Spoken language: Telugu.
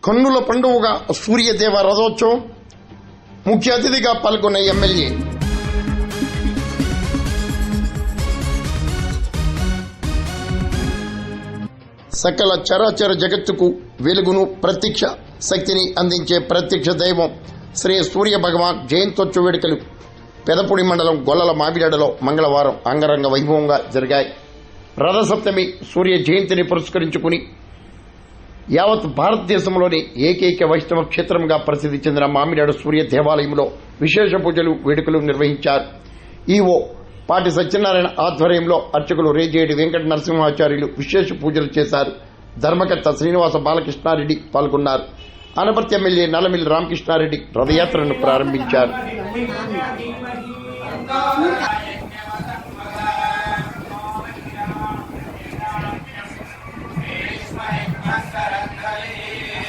కన్నుల పండుగగా సూర్యదేవ రథోత్సవం ముఖ్య అతిథిగా పాల్గొన్న ఎమ్మెల్యే సకల చరాచర జగత్తుకు వెలుగును ప్రత్యక్ష శక్తిని అందించే ప్రత్యక్ష దైవం శ్రీ సూర్య భగవాన్ జయంతోత్సవ వేడుకలు పెదపూడి మండలం గొల్లల మామిడాడలో మంగళవారం అంగరంగ వైభవంగా జరిగాయి. రథసప్తమి సూర్య జయంతిని పురస్కరించుకుని యావత్ భారతదేశంలోని ఏకైక వైష్ణవ క్షేత్రంగా ప్రసిద్ది చెందిన మామిడాడు సూర్య దేవాలయంలో విశేష పూజలు వేడుకలు నిర్వహించారు. ఈవో పాటి సత్యనారాయణ ఆధ్వర్యంలో అర్చకులు రేజేడి వెంకట నరసింహాచార్యులు విశేష పూజలు చేశారు. ధర్మకర్త శ్రీనివాస బాలకృష్ణారెడ్డి పాల్గొన్నారు. అనపర్తి ఎమ్మెల్యే నల్లమిల్లి రామకృష్ణారెడ్డి రథయాత్రను ప్రారంభించారు.